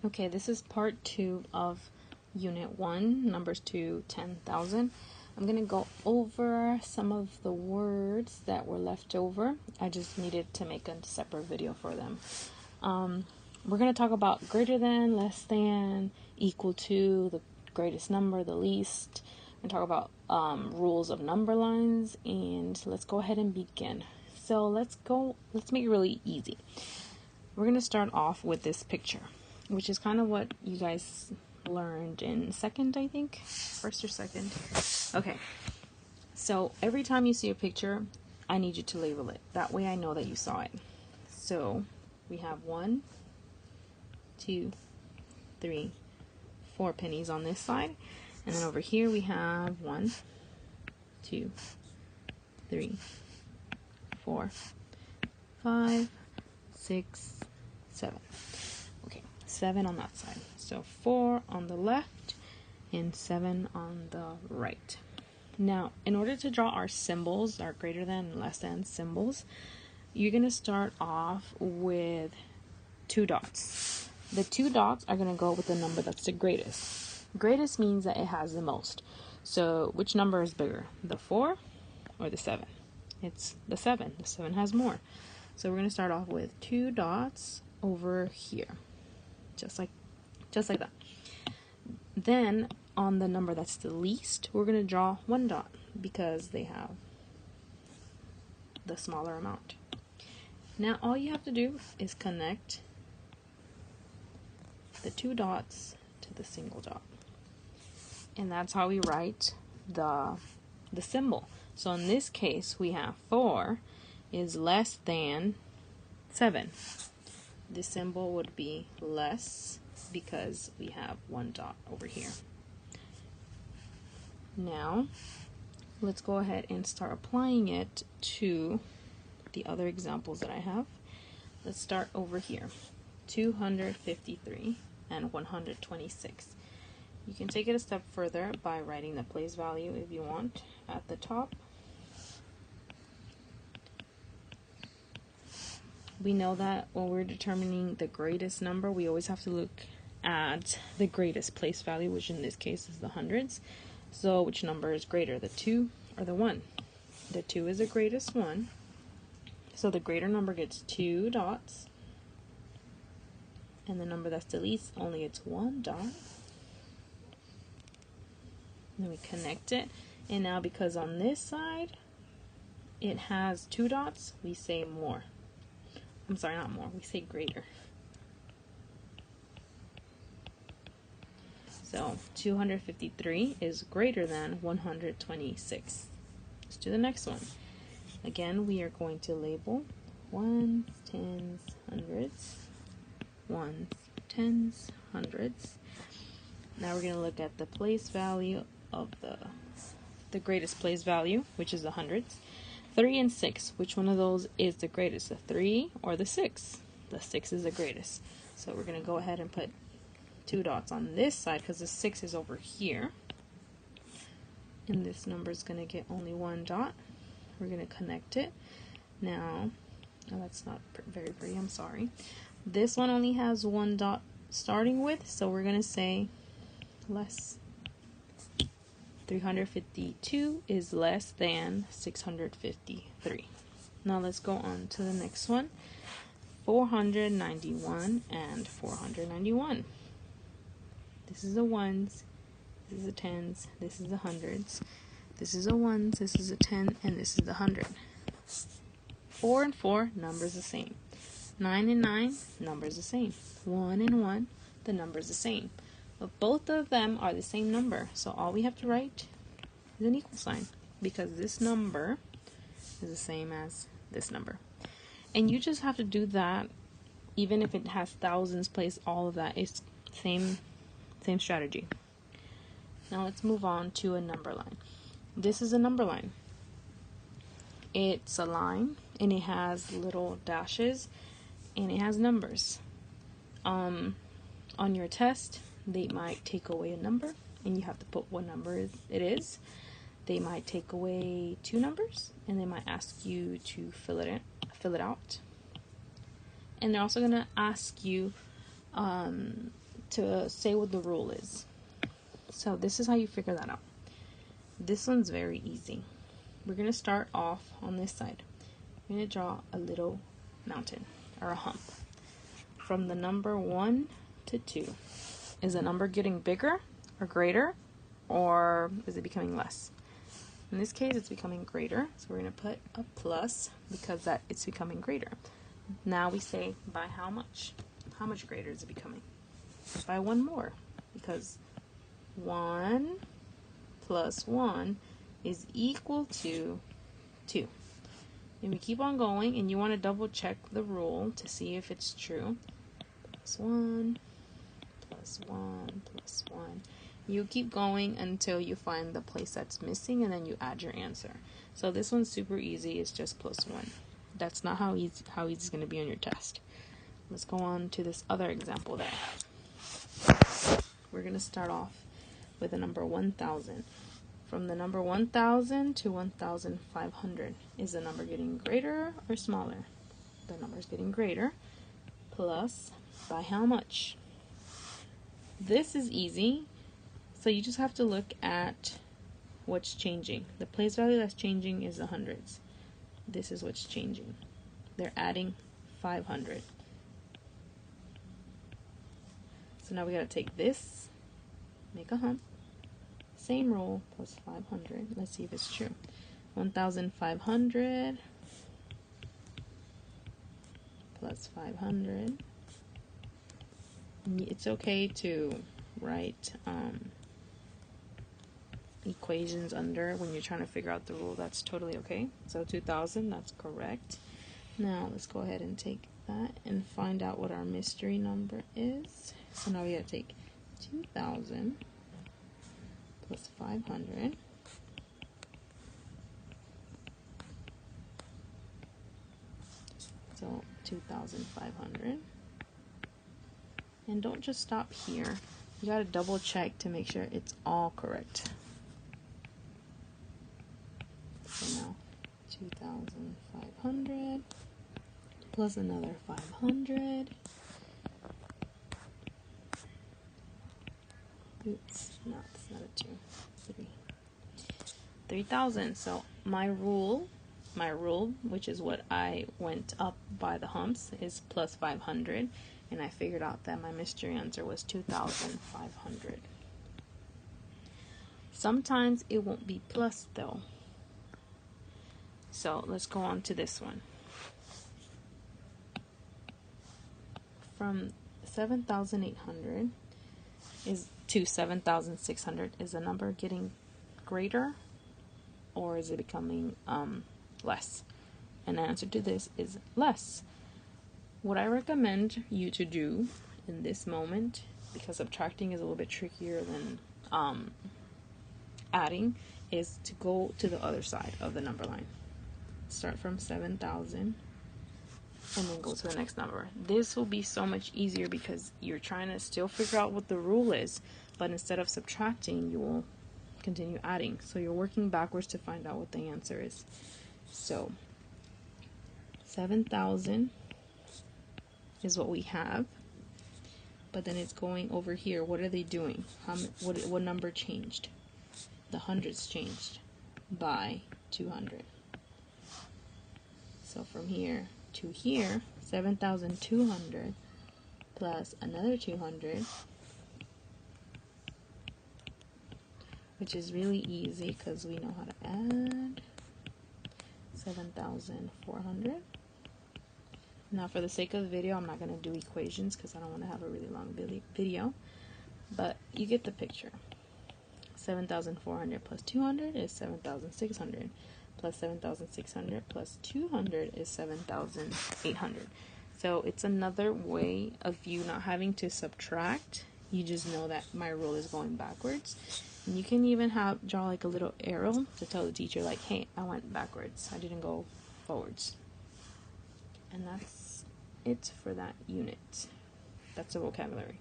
Okay, this is part 2 of Unit 1, numbers to 10,000. I'm going to go over some of the words that were left over. I just needed to make a separate video for them. We're going to talk about greater than, less than, equal to, the greatest number, the least. We're going to talk about rules of number lines, and let's go ahead and begin. So let's make it really easy. We're going to start off with this picture, which is kind of what you guys learned in second, I think. First or second. Okay. So every time you see a picture, I need you to label it. That way I know that you saw it. So we have 1, 2, 3, 4 pennies on this side. And then over here we have 1, 2, 3, 4, 5, 6, 7. Okay, 7 on that side. So 4 on the left and 7 on the right. Now, in order to draw our symbols, our greater than and less than symbols, you're going to start off with 2 dots. The 2 dots are going to go with the number that's the greatest. Greatest means that it has the most. So which number is bigger, the 4 or the 7? It's the 7. The 7 has more. So we're going to start off with 2 dots over here, just like that. Then on the number that's the least, we're going to draw 1 dot because they have the smaller amount. Now all you have to do is connect the 2 dots to the single dot, and that's how we write the symbol. So in this case, we have 4 is less than 7. The symbol would be less because we have 1 dot over here. Now, let's go ahead and start applying it to the other examples that I have. Let's start over here. 253 and 126. You can take it a step further by writing the place value if you want at the top. We know that when we're determining the greatest number, we always have to look at the greatest place value, which in this case is the hundreds. So which number is greater, the 2 or the 1? The 2 is the greatest one. So the greater number gets 2 dots. And the number that's the least only gets 1 dot. Then we connect it. And now because on this side it has 2 dots, we say more. I'm sorry, not more. We say greater. So 253 is greater than 126. Let's do the next one. Again, we are going to label ones, tens, hundreds, ones, tens, hundreds. Now we're going to look at the place value of the greatest place value, which is the hundreds. 3 and 6, which one of those is the greatest, the 3 or the 6? The 6 is the greatest. So we're going to go ahead and put 2 dots on this side because the 6 is over here. And this number is going to get only 1 dot. We're going to connect it. Now, oh, that's not very pretty, I'm sorry. This one only has 1 dot starting with, so we're going to say less. 352 is less than 653. Now let's go on to the next one. 491 and 491. This is the ones, this is the tens, this is the hundreds. This is the ones, this is a 10, and this is the 100. 4 and 4, numbers the same. 9 and 9, numbers the same. 1 and 1, the numbers the same. But both of them are the same number, so all we have to write is an equal sign because this number is the same as this number. And you just have to do that even if it has thousands placed, all of that is same strategy. Now let's move on to a number line. This is a number line. It's a line and it has little dashes and it has numbers. On your test, they might take away a number and you have to put what number it is. They might take away 2 numbers and they might ask you to fill it out. And they're also going to ask you to say what the rule is. So this is how you figure that out. This one's very easy. We're going to start off on this side. We're going to draw a little mountain or a hump. From the number 1 to 2, is the number getting bigger or greater, or is it becoming less? In this case, it's becoming greater, so we're going to put a plus because that it's becoming greater. Now we say by how much? How much greater is it becoming? By 1 more, because 1 plus 1 is equal to 2. And we keep on going, and you want to double check the rule to see if it's true. Plus 1, plus 1, plus 1. You keep going until you find the place that's missing, and then you add your answer. So this one's super easy. It's just plus 1. That's not how easy it's going to be on your test. Let's go on to this other example there. We're going to start off with the number 1,000. From the number 1,000 to 1,500, is the number getting greater or smaller? The number's getting greater. Plus, by how much? This is easy. So you just have to look at what's changing. The place value that's changing is the hundreds. This is what's changing. They're adding 500. So now we gotta take this, make a hump, same rule, plus 500. Let's see if it's true. 1,500 plus 500. It's okay to write equations under when you're trying to figure out the rule. That's totally okay. So 2,000, that's correct. Now let's go ahead and take that and find out what our mystery number is. So now we gotta take 2,000 plus 500. So 2,500. And don't just stop here. You gotta double check to make sure it's all correct. So now 2,500 plus another 500. Oops, no, it's not a 2. 3,000. So my rule, which is what I went up by the humps, is plus 500. And I figured out that my mystery answer was 2,500. Sometimes it won't be plus though. So let's go on to this one. From 7,800 to 7,600, is the number getting greater or is it becoming less? And the answer to this is less. What I recommend you to do in this moment, because subtracting is a little bit trickier than adding, is to go to the other side of the number line. Start from 7,000 and then go to the next number. This will be so much easier because you're trying to still figure out what the rule is, but instead of subtracting, you will continue adding. So you're working backwards to find out what the answer is. So 7,000 is what we have, but then it's going over here. What are they doing? What number changed? The hundreds changed by 200. So from here to here, 7,200 plus another 200, which is really easy because we know how to add. 7,400. Now for the sake of the video, I'm not going to do equations because I don't want to have a really long video, but you get the picture. 7,400 plus 200 is 7,600. Plus 7,600 plus 200 is 7,800. So it's another way of you not having to subtract. You just know that my rule is going backwards. And you can even draw like a little arrow to tell the teacher like, hey, I went backwards. I didn't go forwards. And that's it for that unit. That's the vocabulary.